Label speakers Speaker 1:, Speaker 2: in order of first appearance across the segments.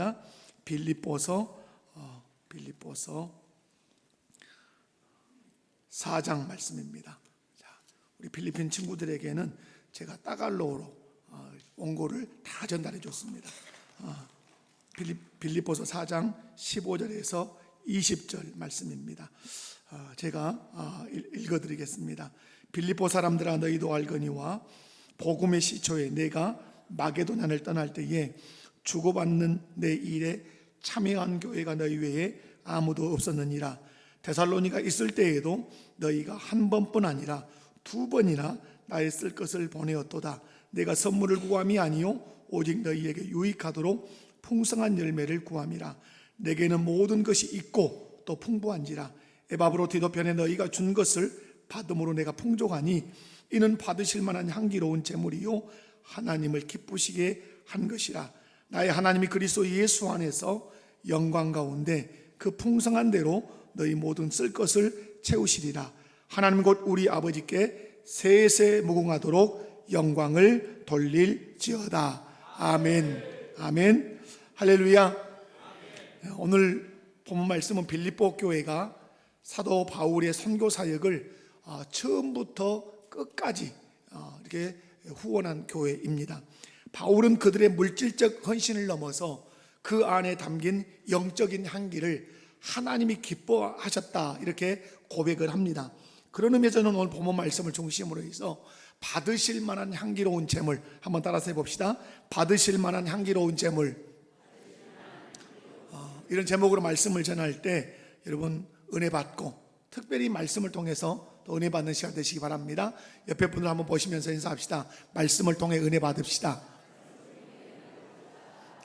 Speaker 1: 말씀입니다. 빌립보서 4장 말씀입니다. 자, 우리 필리핀 친구들에게는 제가 따갈로로 원고를 다 전달해 줬습니다. 빌립보서 4장 15절에서 20절 말씀입니다. 제가 읽어드리겠습니다. 빌립보 사람들아, 너희도 알거니와 복음의 시초에 내가 마게도냐를 떠날 때에 주고받는 내 일에 참여한 교회가 너희 외에 아무도 없었느니라. 데살로니가 있을 때에도 너희가 한 번뿐 아니라 두 번이나 나의 쓸 것을 보내었도다. 내가 선물을 구함이 아니요 오직 너희에게 유익하도록 풍성한 열매를 구함이라. 내게는 모든 것이 있고 또 풍부한지라. 에바브로디도 너희가 준 것을 받음으로 내가 풍족하니 이는 받으실 만한 향기로운 제물이요 하나님을 기쁘시게 한 것이라. 나의 하나님이 그리스도 예수 안에서 영광 가운데 그 풍성한 대로 너희 모든 쓸 것을 채우시리라. 하나님 곧 우리 아버지께 세세 무궁하도록 영광을 돌릴지어다. 아멘. 아멘. 할렐루야. 오늘 본 말씀은 빌립보 교회가 사도 바울의 선교 사역을 처음부터 끝까지 이렇게 후원한 교회입니다. 바울은 그들의 물질적 헌신을 넘어서 그 안에 담긴 영적인 향기를 하나님이 기뻐하셨다 이렇게 고백을 합니다. 그런 의미에서 저는 오늘 본문 말씀을 중심으로 해서 받으실 만한 향기로운 제물, 한번 따라서 해봅시다. 받으실 만한 향기로운 제물. 이런 제목으로 말씀을 전할 때 여러분 은혜 받고 특별히 말씀을 통해서 또 은혜 받는 시간 되시기 바랍니다. 옆에 분들 한번 보시면서 인사합시다. 말씀을 통해 은혜 받읍시다.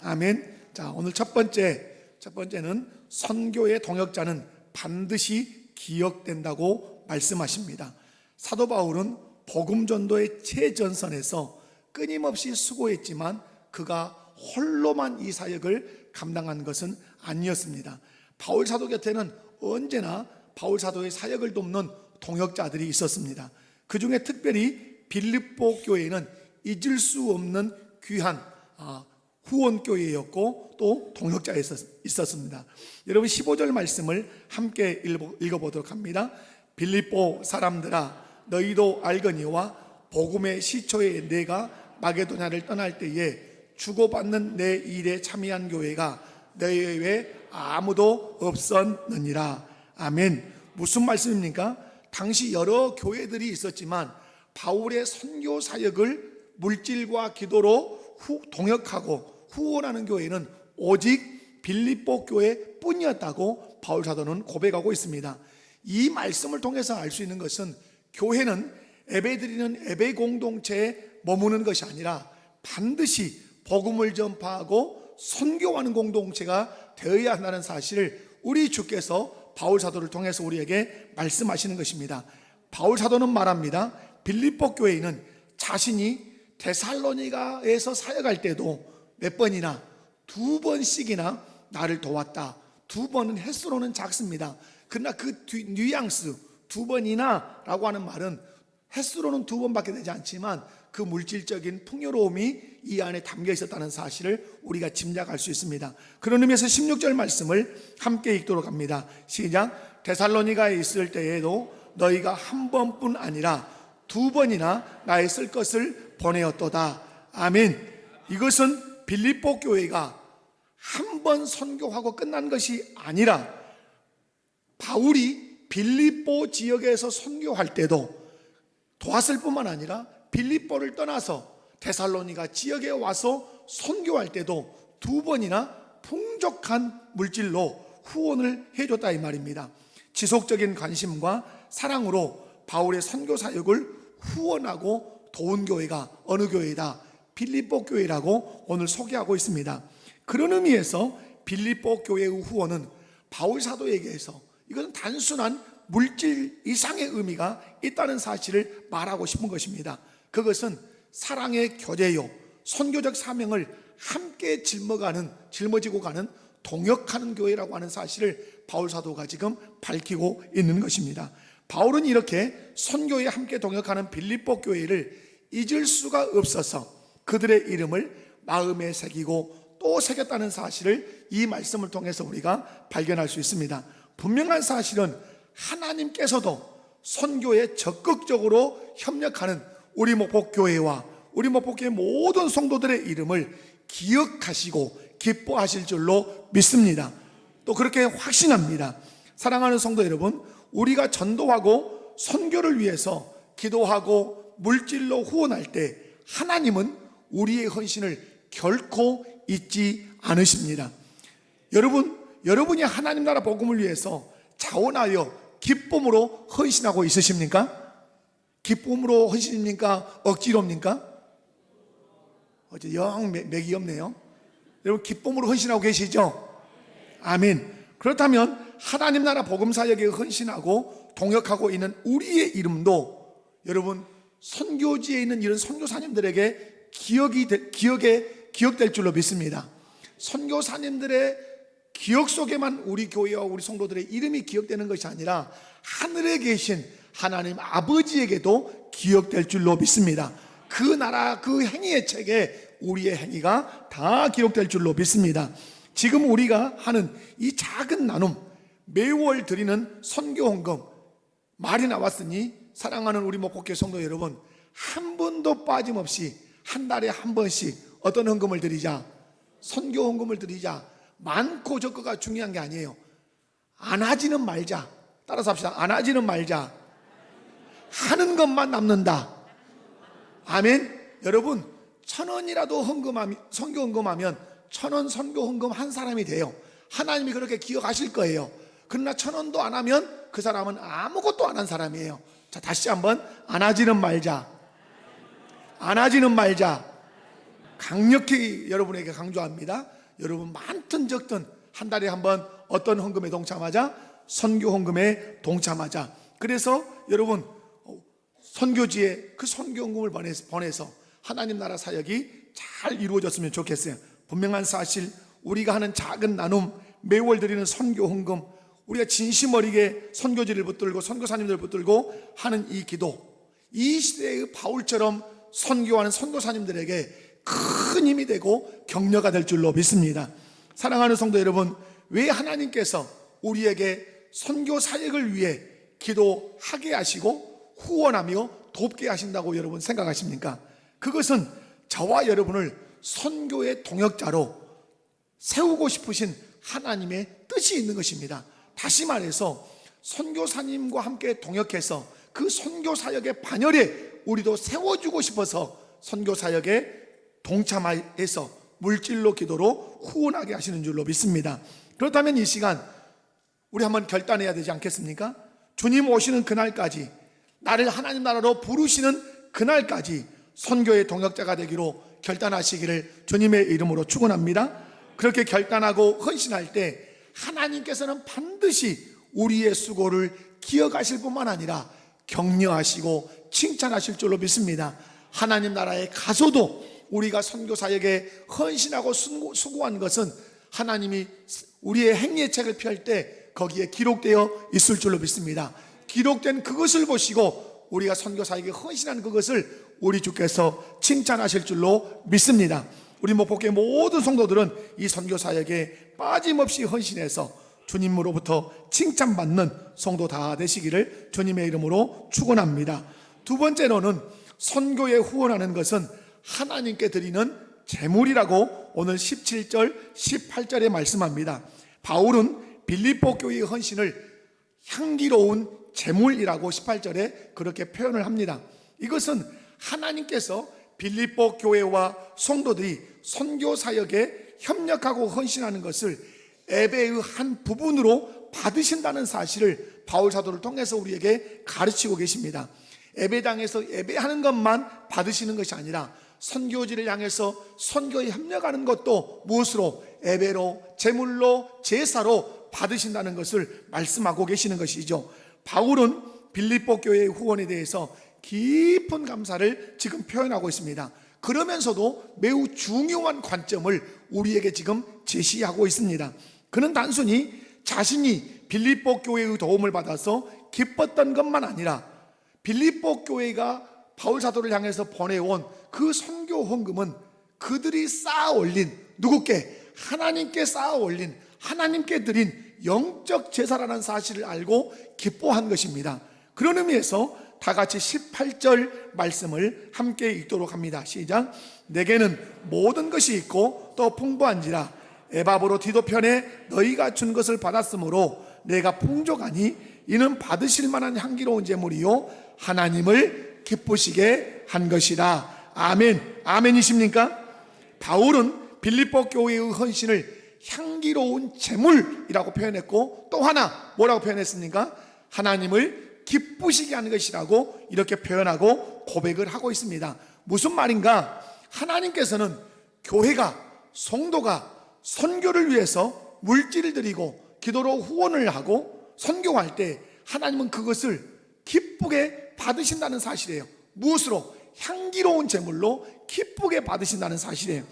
Speaker 1: 아멘. 자, 오늘 첫 번째는 선교의 동역자는 반드시 기억된다고 말씀하십니다. 사도 바울은 복음 전도의 최전선에서 끊임없이 수고했지만 그가 홀로만 이 사역을 감당한 것은 아니었습니다. 바울 사도 곁에는 언제나 바울 사도의 사역을 돕는 동역자들이 있었습니다. 그 중에 특별히 빌립보 교회는 잊을 수 없는 귀한 후원교회였고 또 동역자에 있었습니다. 여러분 15절 말씀을 함께 읽어보도록 합니다. 빌립보 사람들아, 너희도 알거니와 복음의 시초에 내가 마게도냐를 떠날 때에 주고받는 내 일에 참여한 교회가 너희 외에 아무도 없었느니라. 아멘. 무슨 말씀입니까? 당시 여러 교회들이 있었지만 바울의 선교 사역을 물질과 기도로 동역하고 후원하는 교회는 오직 빌립보 교회 뿐이었다고 바울 사도는 고백하고 있습니다. 이 말씀을 통해서 알 수 있는 것은 교회는 예배드리는 예배 공동체에 머무는 것이 아니라 반드시 복음을 전파하고 선교하는 공동체가 되어야 한다는 사실을 우리 주께서 바울 사도를 통해서 우리에게 말씀하시는 것입니다. 바울 사도는 말합니다. 빌립보 교회는 자신이 데살로니가에서 사역할 때도 몇 번이나 두 번씩이나 나를 도왔다. 두 번은 횟수로는 작습니다. 그러나 그 뉘앙스 두 번이나 라고 하는 말은 횟수로는 두 번밖에 되지 않지만 그 물질적인 풍요로움이 이 안에 담겨 있었다는 사실을 우리가 짐작할 수 있습니다. 그런 의미에서 16절 말씀을 함께 읽도록 합니다. 시작. 데살로니가에 있을 때에도 너희가 한 번뿐 아니라 두 번이나 나의 쓸 것을 보내었도다. 아멘. 이것은 빌립보 교회가 한 번 선교하고 끝난 것이 아니라 바울이 빌립보 지역에서 선교할 때도 도왔을 뿐만 아니라 빌립보를 떠나서 데살로니가 지역에 와서 선교할 때도 두 번이나 풍족한 물질로 후원을 해줬다 이 말입니다. 지속적인 관심과 사랑으로 바울의 선교 사역을 후원하고 도운 교회가 어느 교회다? 빌립보 교회라고 오늘 소개하고 있습니다. 그런 의미에서 빌립보 교회의 후원은 바울 사도에게서 이것은 단순한 물질 이상의 의미가 있다는 사실을 말하고 싶은 것입니다. 그것은 사랑의 교제요, 선교적 사명을 함께 짊어지고 가는 동역하는 교회라고 하는 사실을 바울 사도가 지금 밝히고 있는 것입니다. 바울은 이렇게 선교에 함께 동역하는 빌립보 교회를 잊을 수가 없어서 그들의 이름을 마음에 새기고 또 새겼다는 사실을 이 말씀을 통해서 우리가 발견할 수 있습니다. 분명한 사실은 하나님께서도 선교에 적극적으로 협력하는 우리 목포교회와 우리 목포교회 모든 성도들의 이름을 기억하시고 기뻐하실 줄로 믿습니다. 또 그렇게 확신합니다. 사랑하는 성도 여러분, 우리가 전도하고 선교를 위해서 기도하고 물질로 후원할 때 하나님은 우리의 헌신을 결코 잊지 않으십니다. 여러분이 하나님 나라 복음을 위해서 자원하여 기쁨으로 헌신하고 있으십니까? 기쁨으로 헌신입니까? 억지로입니까? 어제 영 맥이 없네요. 여러분 기쁨으로 헌신하고 계시죠? 아멘. 그렇다면 하나님 나라 복음 사역에 헌신하고 동역하고 있는 우리의 이름도 여러분 선교지에 있는 이런 선교사님들에게 기억될 줄로 믿습니다. 선교사님들의 기억 속에만 우리 교회와 우리 성도들의 이름이 기억되는 것이 아니라 하늘에 계신 하나님 아버지에게도 기억될 줄로 믿습니다. 그 나라 그 행위의 책에 우리의 행위가 다 기록될 줄로 믿습니다. 지금 우리가 하는 이 작은 나눔, 매월 드리는 선교헌금, 말이 나왔으니 사랑하는 우리 목포교회 성도 여러분, 한 번도 빠짐없이 한 달에 한 번씩 어떤 헌금을 드리자? 선교헌금을 드리자. 많고 적고가 중요한 게 아니에요. 안 하지는 말자. 따라서 합시다. 안 하지는 말자. 하는 것만 남는다. 아멘. 여러분 1,000원이라도 선교 헌금하면 1,000원 선교 헌금 한 사람이 돼요. 하나님이 그렇게 기억하실 거예요. 그러나 1,000원도 안 하면 그 사람은 아무것도 안 한 사람이에요. 자, 다시 한번 안 하지는 말자. 안 하지는 말자. 강력히 여러분에게 강조합니다. 여러분 많든 적든 한 달에 한 번 어떤 헌금에 동참하자? 선교 헌금에 동참하자. 그래서 여러분 선교지에 그 선교 헌금을 보내서 하나님 나라 사역이 잘 이루어졌으면 좋겠어요. 분명한 사실, 우리가 하는 작은 나눔, 매월 드리는 선교 헌금, 우리가 진심 어리게 선교지를 붙들고 선교사님들을 붙들고 하는 이 기도, 이 시대의 바울처럼 선교하는 선교사님들에게 큰 힘이 되고 격려가 될 줄로 믿습니다. 사랑하는 성도 여러분, 왜 하나님께서 우리에게 선교 사역을 위해 기도하게 하시고 후원하며 돕게 하신다고 여러분 생각하십니까? 그것은 저와 여러분을 선교의 동역자로 세우고 싶으신 하나님의 뜻이 있는 것입니다. 다시 말해서 선교사님과 함께 동역해서 그 선교 사역의 반열에 우리도 세워주고 싶어서 선교 사역에 동참해서 물질로 기도로 후원하게 하시는 줄로 믿습니다. 그렇다면 이 시간 우리 한번 결단해야 되지 않겠습니까? 주님 오시는 그날까지, 나를 하나님 나라로 부르시는 그날까지 선교의 동역자가 되기로 결단하시기를 주님의 이름으로 축원합니다. 그렇게 결단하고 헌신할 때 하나님께서는 반드시 우리의 수고를 기억하실 뿐만 아니라 격려하시고 칭찬하실 줄로 믿습니다. 하나님 나라에 가서도 우리가 선교 사역에 헌신하고 수고한 것은 하나님이 우리의 행위의 책을 펼 때 거기에 기록되어 있을 줄로 믿습니다. 기록된 그것을 보시고 우리가 선교 사역에 헌신한 그것을 우리 주께서 칭찬하실 줄로 믿습니다. 우리 목포교회 모든 성도들은 이 선교 사역에 빠짐없이 헌신해서 주님으로부터 칭찬받는 성도 다 되시기를 주님의 이름으로 축원합니다. 두 번째로는 선교에 후원하는 것은 하나님께 드리는 제물이라고 오늘 17절 18절에 말씀합니다. 바울은 빌립보 교회의 헌신을 향기로운 제물이라고 18절에 그렇게 표현을 합니다. 이것은 하나님께서 빌립보 교회와 성도들이 선교 사역에 협력하고 헌신하는 것을 예배의 한 부분으로 받으신다는 사실을 바울 사도를 통해서 우리에게 가르치고 계십니다. 예배당에서 예배하는 것만 받으시는 것이 아니라 선교지를 향해서 선교에 협력하는 것도 무엇으로? 예배로, 제물로, 제사로 받으신다는 것을 말씀하고 계시는 것이죠. 바울은 빌립보 교회의 후원에 대해서 깊은 감사를 지금 표현하고 있습니다. 그러면서도 매우 중요한 관점을 우리에게 지금 제시하고 있습니다. 그는 단순히 자신이 빌립보 교회의 도움을 받아서 기뻤던 것만 아니라 빌립보 교회가 바울 사도를 향해서 보내온 그 선교 헌금은 그들이 쌓아 올린, 누구께? 하나님께 쌓아 올린, 하나님께 드린 영적 제사라는 사실을 알고 기뻐한 것입니다. 그런 의미에서 다 같이 18절 말씀을 함께 읽도록 합니다. 시작. 내게는 모든 것이 있고 또 풍부한지라 에바브로 디도 편에 너희가 준 것을 받았으므로 내가 풍족하니 이는 받으실 만한 향기로운 제물이요 하나님을 기쁘시게 한 것이라. 아멘. 아멘이십니까? 바울은 빌립보 교회의 헌신을 향기로운 제물이라고 표현했고, 또 하나 뭐라고 표현했습니까? 하나님을 기쁘시게 하는 것이라고 이렇게 표현하고 고백을 하고 있습니다. 무슨 말인가? 하나님께서는 교회가, 성도가 선교를 위해서 물질을 드리고 기도로 후원을 하고 선교할 때 하나님은 그것을 기쁘게 받으신다는 사실이에요. 무엇으로? 향기로운 제물로 기쁘게 받으신다는 사실이에요.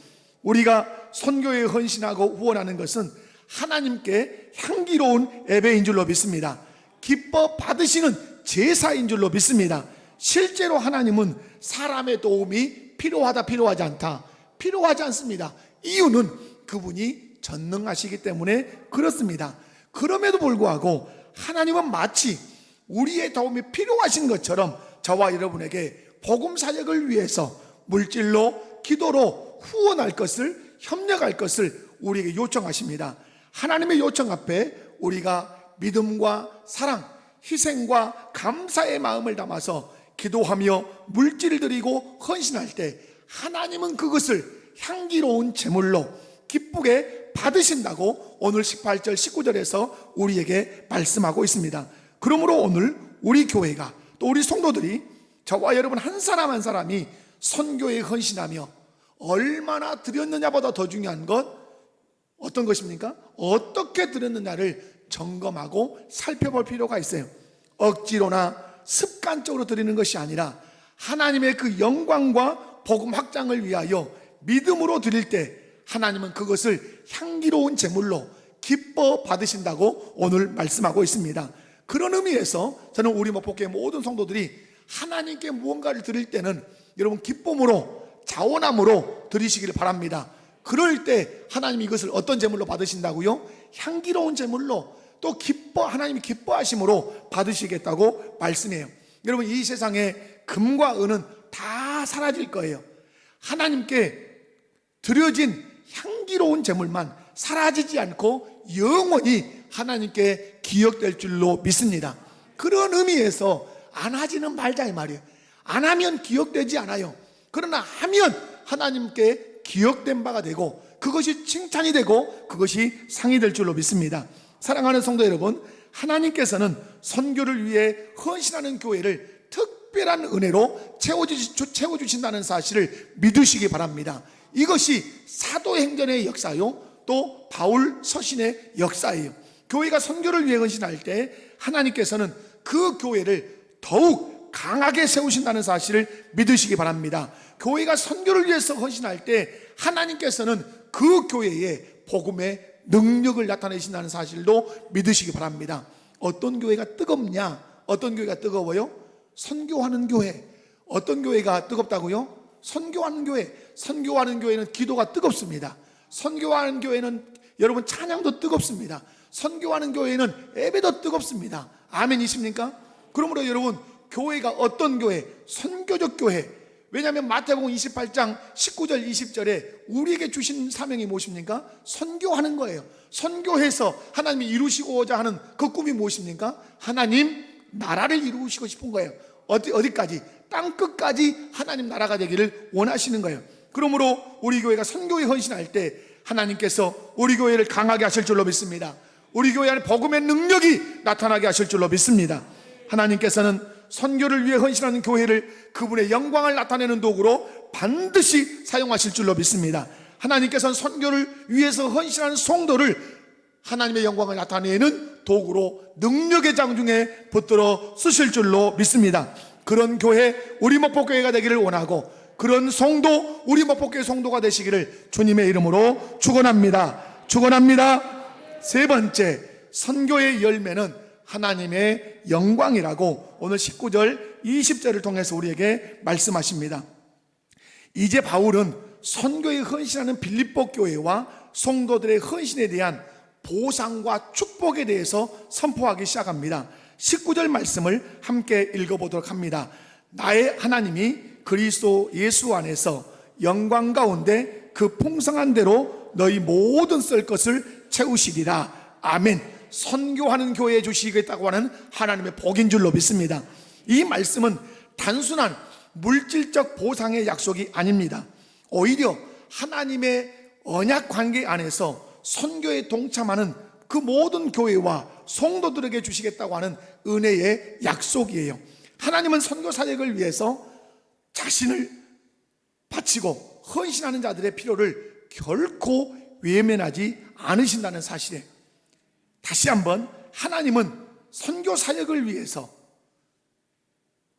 Speaker 1: 우리가 선교에 헌신하고 후원하는 것은 하나님께 향기로운 예배인 줄로 믿습니다. 기뻐 받으시는 제사인 줄로 믿습니다. 실제로 하나님은 사람의 도움이 필요하다, 필요하지 않다, 필요하지 않습니다. 이유는 그분이 전능하시기 때문에 그렇습니다. 그럼에도 불구하고 하나님은 마치 우리의 도움이 필요하신 것처럼 저와 여러분에게 복음 사역을 위해서 물질로, 기도로 후원할 것을, 협력할 것을 우리에게 요청하십니다. 하나님의 요청 앞에 우리가 믿음과 사랑, 희생과 감사의 마음을 담아서 기도하며 물질을 드리고 헌신할 때 하나님은 그것을 향기로운 제물로 기쁘게 받으신다고 오늘 18절 19절에서 우리에게 말씀하고 있습니다. 그러므로 오늘 우리 교회가, 또 우리 성도들이, 저와 여러분 한 사람 한 사람이 선교에 헌신하며 얼마나 드렸느냐보다 더 중요한 것 어떤 것입니까? 어떻게 드렸느냐를 점검하고 살펴볼 필요가 있어요. 억지로나 습관적으로 드리는 것이 아니라 하나님의 그 영광과 복음 확장을 위하여 믿음으로 드릴 때 하나님은 그것을 향기로운 제물로 기뻐 받으신다고 오늘 말씀하고 있습니다. 그런 의미에서 저는 우리 목포교회 모든 성도들이 하나님께 무언가를 드릴 때는 여러분 기쁨으로, 자원함으로 드리시기를 바랍니다. 그럴 때 하나님이 이것을 어떤 제물로 받으신다고요? 향기로운 제물로, 또 하나님이 기뻐하심으로 받으시겠다고 말씀해요. 여러분, 이 세상에 금과 은은 다 사라질 거예요. 하나님께 드려진 향기로운 제물만 사라지지 않고 영원히 하나님께 기억될 줄로 믿습니다. 그런 의미에서 안 하지는 말자 이 말이에요. 안 하면 기억되지 않아요. 그러나 하면 하나님께 기억된 바가 되고 그것이 칭찬이 되고 그것이 상이 될 줄로 믿습니다. 사랑하는 성도 여러분, 하나님께서는 선교를 위해 헌신하는 교회를 특별한 은혜로 채워주신다는 사실을 믿으시기 바랍니다. 이것이 사도행전의 역사요, 또 바울 서신의 역사예요. 교회가 선교를 위해 헌신할 때 하나님께서는 그 교회를 더욱 강하게 세우신다는 사실을 믿으시기 바랍니다. 교회가 선교를 위해서 헌신할 때 하나님께서는 그 교회에 복음의 능력을 나타내신다는 사실도 믿으시기 바랍니다. 어떤 교회가 뜨겁냐? 어떤 교회가 뜨거워요? 선교하는 교회. 어떤 교회가 뜨겁다고요? 선교하는 교회. 선교하는 교회는 기도가 뜨겁습니다. 선교하는 교회는 여러분 찬양도 뜨겁습니다. 선교하는 교회는 예배도 뜨겁습니다. 아멘이십니까? 그러므로 여러분, 교회가 어떤 교회? 선교적 교회. 왜냐하면 마태복음 28장 19절 20절에 우리에게 주신 사명이 무엇입니까? 선교하는 거예요. 선교해서 하나님이 이루시고자 하는 그 꿈이 무엇입니까? 하나님 나라를 이루시고 싶은 거예요. 어디까지? 땅끝까지 하나님 나라가 되기를 원하시는 거예요. 그러므로 우리 교회가 선교에 헌신할 때 하나님께서 우리 교회를 강하게 하실 줄로 믿습니다. 우리 교회 안에 복음의 능력이 나타나게 하실 줄로 믿습니다. 하나님께서는 선교를 위해 헌신하는 교회를 그분의 영광을 나타내는 도구로 반드시 사용하실 줄로 믿습니다. 하나님께서는 선교를 위해서 헌신하는 성도를 하나님의 영광을 나타내는 도구로 능력의 장중에 붙들어 쓰실 줄로 믿습니다. 그런 교회, 우리 목포교회가 되기를 원하고 그런 성도, 우리 목포교회 성도가 되시기를 주님의 이름으로 축원합니다. 축원합니다. 세 번째, 선교의 열매는 하나님의 영광이라고 오늘 19절 20절을 통해서 우리에게 말씀하십니다. 이제 바울은 선교에 헌신하는 빌립보 교회와 성도들의 헌신에 대한 보상과 축복에 대해서 선포하기 시작합니다. 19절 말씀을 함께 읽어보도록 합니다. 나의 하나님이 그리스도 예수 안에서 영광 가운데 그 풍성한 대로 너희 모든 쓸 것을 채우시리라. 아멘. 선교하는 교회에 주시겠다고 하는 하나님의 복인 줄로 믿습니다. 이 말씀은 단순한 물질적 보상의 약속이 아닙니다. 오히려 하나님의 언약 관계 안에서 선교에 동참하는 그 모든 교회와 성도들에게 주시겠다고 하는 은혜의 약속이에요. 하나님은 선교 사역을 위해서 자신을 바치고 헌신하는 자들의 필요를 결코 외면하지 않으신다는 사실에 다시 한번 하나님은 선교 사역을 위해서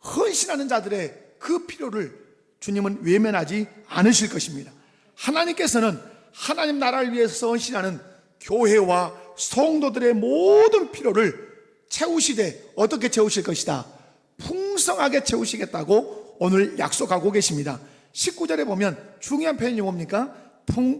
Speaker 1: 헌신하는 자들의 그 필요를 주님은 외면하지 않으실 것입니다. 하나님께서는 하나님 나라를 위해서 헌신하는 교회와 성도들의 모든 필요를 채우시되 어떻게 채우실 것이다? 풍성하게 채우시겠다고 오늘 약속하고 계십니다. 19절에 보면 중요한 표현이 뭡니까?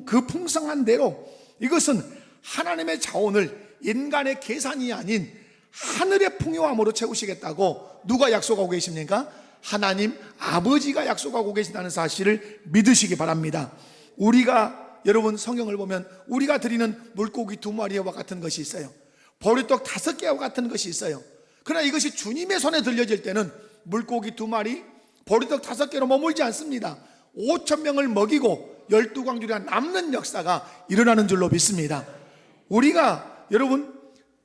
Speaker 1: 그 풍성한 대로, 이것은 하나님의 자원을 인간의 계산이 아닌 하늘의 풍요함으로 채우시겠다고 누가 약속하고 계십니까? 하나님 아버지가 약속하고 계신다는 사실을 믿으시기 바랍니다. 우리가 여러분 성경을 보면 우리가 드리는 물고기 2마리와 같은 것이 있어요. 보리떡 5개와 같은 것이 있어요. 그러나 이것이 주님의 손에 들려질 때는 물고기 2마리, 보리떡 5개로 머물지 않습니다. 5,000명을 먹이고 12광주리가 남는 역사가 일어나는 줄로 믿습니다. 우리가 여러분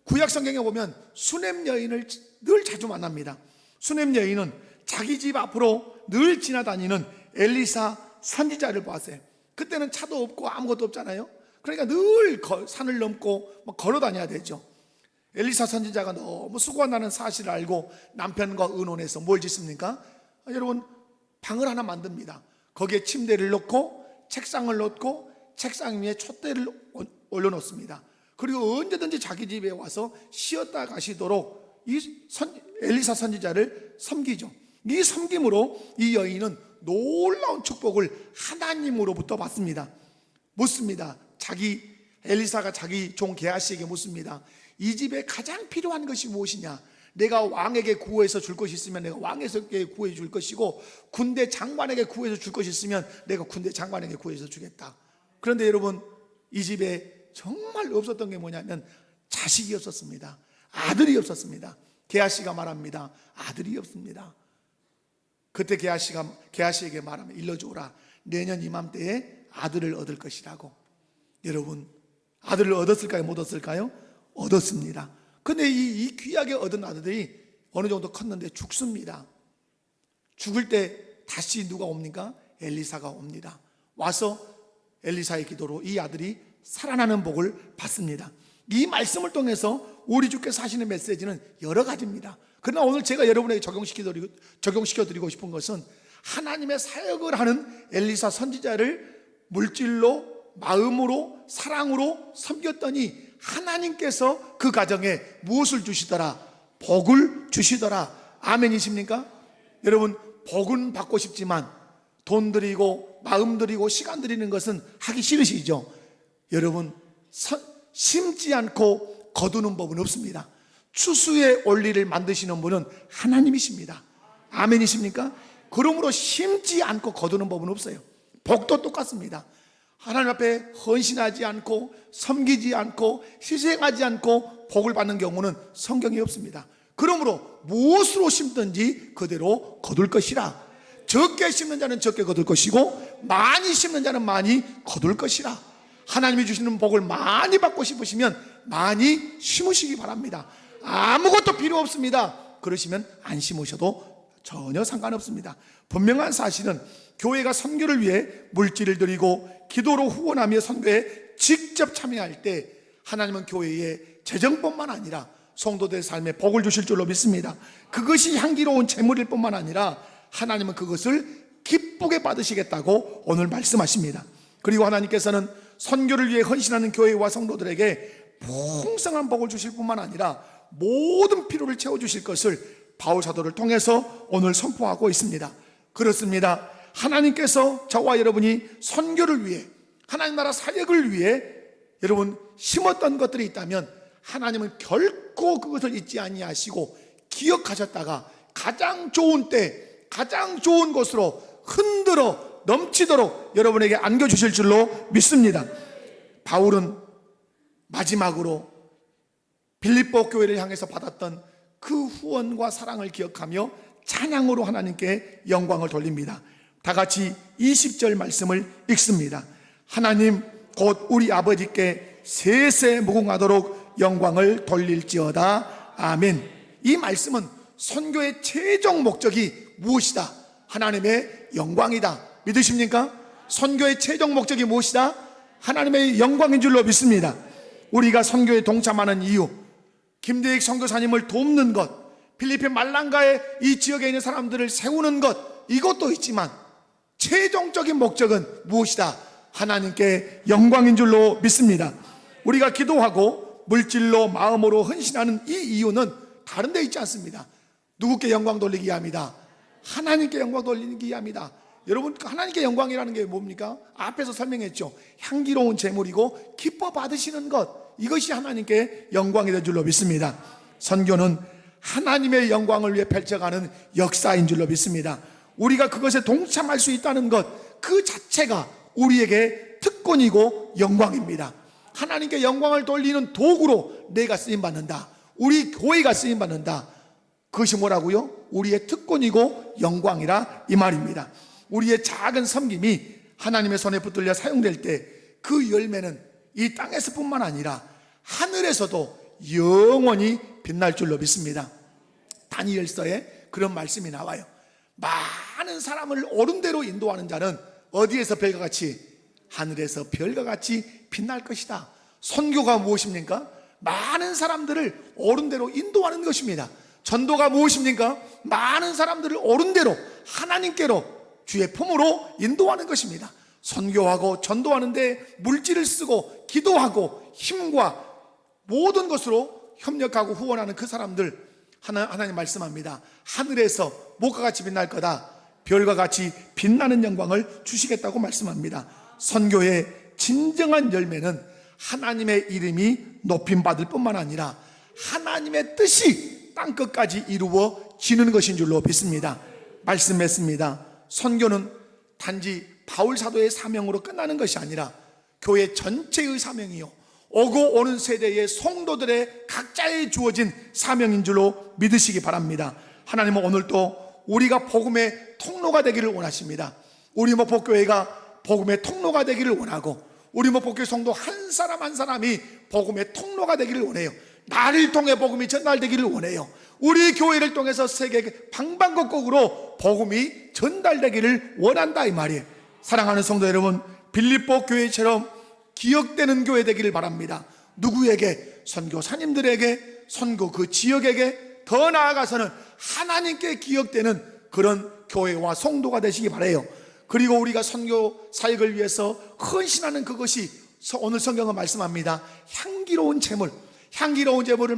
Speaker 1: 구약 성경에 보면 수넴 여인을 늘 자주 만납니다. 수넴 여인은 자기 집 앞으로 늘 지나다니는 엘리사 선지자를 보았어요. 그때는 차도 없고 아무것도 없잖아요. 그러니까 늘 산을 넘고 걸어 다녀야 되죠. 엘리사 선지자가 너무 수고한다는 사실을 알고 남편과 의논해서 뭘 짓습니까? 여러분 방을 하나 만듭니다. 거기에 침대를 넣고 책상을 넣고 책상 위에 촛대를 올려놓습니다. 그리고 언제든지 자기 집에 와서 쉬었다 가시도록 이 엘리사 선지자를 섬기죠. 이 섬김으로 이 여인은 놀라운 축복을 하나님으로부터 받습니다. 묻습니다. 엘리사가 자기 종 게하시에게 묻습니다. 이 집에 가장 필요한 것이 무엇이냐? 내가 왕에게 구해서 줄 것이 있으면 내가 왕에게 구해 줄 것이고, 군대 장관에게 구해서 줄 것이 있으면 내가 군대 장관에게 구해서 주겠다. 그런데 여러분, 이 집에 정말 없었던 게 뭐냐면 자식이 없었습니다. 아들이 없었습니다. 게하시가 말합니다. 아들이 없습니다. 그때 게하시에게 말하면 일러주오라. 내년 이맘때에 아들을 얻을 것이라고. 여러분, 아들을 얻었을까요? 못 얻었을까요? 얻었습니다. 근데 이 귀하게 얻은 아들들이 어느 정도 컸는데 죽습니다. 죽을 때 다시 누가 옵니까? 엘리사가 옵니다. 와서 엘리사의 기도로 이 아들이 살아나는 복을 받습니다. 이 말씀을 통해서 우리 주께서 하시는 메시지는 여러 가지입니다. 그러나 오늘 제가 여러분에게 적용시켜드리고 싶은 것은 하나님의 사역을 하는 엘리사 선지자를 물질로, 마음으로, 사랑으로 섬겼더니 하나님께서 그 가정에 무엇을 주시더라? 복을 주시더라. 아멘이십니까? 여러분, 복은 받고 싶지만 돈 드리고 마음 드리고 시간 드리는 것은 하기 싫으시죠? 여러분, 심지 않고 거두는 법은 없습니다. 추수의 원리를 만드시는 분은 하나님이십니다. 아멘이십니까? 그러므로 심지 않고 거두는 법은 없어요. 복도 똑같습니다. 하나님 앞에 헌신하지 않고 섬기지 않고 희생하지 않고 복을 받는 경우는 성경에 없습니다. 그러므로 무엇으로 심든지 그대로 거둘 것이라. 적게 심는 자는 적게 거둘 것이고 많이 심는 자는 많이 거둘 것이라. 하나님이 주시는 복을 많이 받고 싶으시면 많이 심으시기 바랍니다. 아무것도 필요 없습니다. 그러시면 안 심으셔도 전혀 상관없습니다. 분명한 사실은 교회가 선교를 위해 물질을 드리고 기도로 후원하며 선교에 직접 참여할 때 하나님은 교회에 재정뿐만 아니라 성도들의 삶에 복을 주실 줄로 믿습니다. 그것이 향기로운 재물일 뿐만 아니라 하나님은 그것을 기쁘게 받으시겠다고 오늘 말씀하십니다. 그리고 하나님께서는 선교를 위해 헌신하는 교회와 성도들에게 풍성한 복을 주실 뿐만 아니라 모든 필요를 채워주실 것을 바울 사도를 통해서 오늘 선포하고 있습니다. 그렇습니다. 하나님께서 저와 여러분이 선교를 위해, 하나님 나라 사역을 위해 여러분 심었던 것들이 있다면 하나님은 결코 그것을 잊지 아니하시고 기억하셨다가 가장 좋은 때, 가장 좋은 것으로 흔들어 넘치도록 여러분에게 안겨주실 줄로 믿습니다. 바울은 마지막으로 빌립보 교회를 향해서 받았던 그 후원과 사랑을 기억하며 찬양으로 하나님께 영광을 돌립니다. 다 같이 20절 말씀을 읽습니다. 하나님 곧 우리 아버지께 세세 무궁하도록 영광을 돌릴지어다. 아멘. 이 말씀은 선교의 최종 목적이 무엇이다? 하나님의 영광이다. 믿으십니까? 선교의 최종 목적이 무엇이다? 하나님의 영광인 줄로 믿습니다. 우리가 선교에 동참하는 이유, 김대익 선교사님을 돕는 것, 필리핀 말랑가의 이 지역에 있는 사람들을 세우는 것, 이것도 있지만 최종적인 목적은 무엇이다? 하나님께 영광인 줄로 믿습니다. 우리가 기도하고 물질로 마음으로 헌신하는 이 이유는 다른 데 있지 않습니다. 누구께 영광 돌리기 위함이다? 하나님께 영광 돌리기 위함이다. 여러분, 하나님께 영광이라는 게 뭡니까? 앞에서 설명했죠. 향기로운 제물이고 기뻐 받으시는 것, 이것이 하나님께 영광이 된 줄로 믿습니다. 선교는 하나님의 영광을 위해 펼쳐가는 역사인 줄로 믿습니다. 우리가 그것에 동참할 수 있다는 것, 그 자체가 우리에게 특권이고 영광입니다. 하나님께 영광을 돌리는 도구로 내가 쓰임받는다. 우리 교회가 쓰임받는다. 그것이 뭐라고요? 우리의 특권이고 영광이라 이 말입니다. 우리의 작은 섬김이 하나님의 손에 붙들려 사용될 때 그 열매는 이 땅에서 뿐만 아니라 하늘에서도 영원히 빛날 줄로 믿습니다. 다니엘서에 그런 말씀이 나와요. 많은 사람을 옳은 대로 인도하는 자는 어디에서 별과 같이? 하늘에서 별과 같이 빛날 것이다. 선교가 무엇입니까? 많은 사람들을 옳은 대로 인도하는 것입니다. 전도가 무엇입니까? 많은 사람들을 옳은 대로 하나님께로, 주의 품으로 인도하는 것입니다. 선교하고 전도하는데 물질을 쓰고 기도하고 힘과 모든 것으로 협력하고 후원하는 그 사람들, 하나님 말씀합니다. 하늘에서 무엇과 같이 빛날 거다? 별과 같이 빛나는 영광을 주시겠다고 말씀합니다. 선교의 진정한 열매는 하나님의 이름이 높임받을 뿐만 아니라 하나님의 뜻이 땅끝까지 이루어지는 것인 줄로 믿습니다. 말씀했습니다. 선교는 단지 바울 사도의 사명으로 끝나는 것이 아니라 교회 전체의 사명이요, 오고 오는 세대의 성도들의 각자에 주어진 사명인 줄로 믿으시기 바랍니다. 하나님은 오늘도 우리가 복음의 통로가 되기를 원하십니다. 우리 목포교회가 복음의 통로가 되기를 원하고, 우리 목포교회 성도 한 사람 한 사람이 복음의 통로가 되기를 원해요. 나를 통해 복음이 전달되기를 원해요. 우리 교회를 통해서 세계 방방곡곡으로 복음이 전달되기를 원한다 이 말이에요. 사랑하는 성도 여러분, 빌립보 교회처럼 기억되는 교회 되기를 바랍니다. 누구에게? 선교사님들에게, 선교 그 지역에게, 더 나아가서는 하나님께 기억되는 그런 교회와 성도가 되시기 바라요. 그리고 우리가 선교 사역을 위해서 헌신하는 그것이 오늘 성경은 말씀합니다. 향기로운 제물, 향기로운 제물을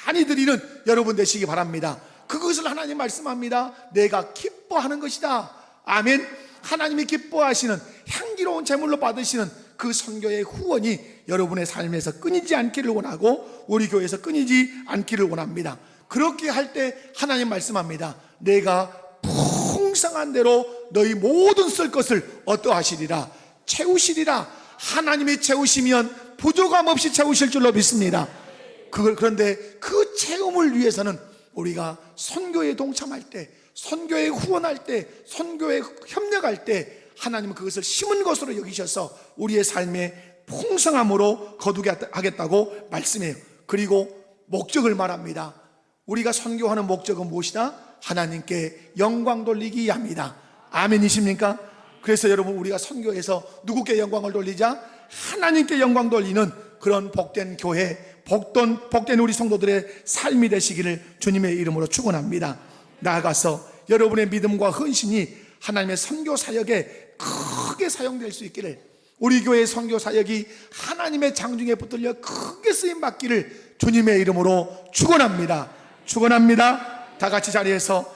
Speaker 1: 많이 드리는 여러분 되시기 바랍니다. 그것을 하나님 말씀합니다. 내가 기뻐하는 것이다. 아멘. 하나님이 기뻐하시는 향기로운 제물로 받으시는 그 선교의 후원이 여러분의 삶에서 끊이지 않기를 원하고 우리 교회에서 끊이지 않기를 원합니다. 그렇게 할 때 하나님 말씀합니다. 내가 풍성한 대로 너희 모든 쓸 것을 어떠하시리라? 채우시리라. 하나님이 채우시면 부족함 없이 채우실 줄로 믿습니다. 그런데 그 채움을 위해서는 우리가 선교에 동참할 때, 선교에 후원할 때, 선교에 협력할 때 하나님은 그것을 심은 것으로 여기셔서 우리의 삶의 풍성함으로 거두게 하겠다고 말씀해요. 그리고 목적을 말합니다. 우리가 선교하는 목적은 무엇이다? 하나님께 영광 돌리기 위함이다. 아멘이십니까? 그래서 여러분, 우리가 선교에서 누구께 영광을 돌리자? 하나님께 영광 돌리는 그런 복된 교회, 복된 우리 성도들의 삶이 되시기를 주님의 이름으로 축원합니다. 나아가서 여러분의 믿음과 헌신이 하나님의 선교 사역에 크게 사용될 수 있기를, 우리 교회의 선교 사역이 하나님의 장중에 붙들려 크게 쓰임 받기를 주님의 이름으로 축원합니다. 축원합니다. 다 같이 자리에서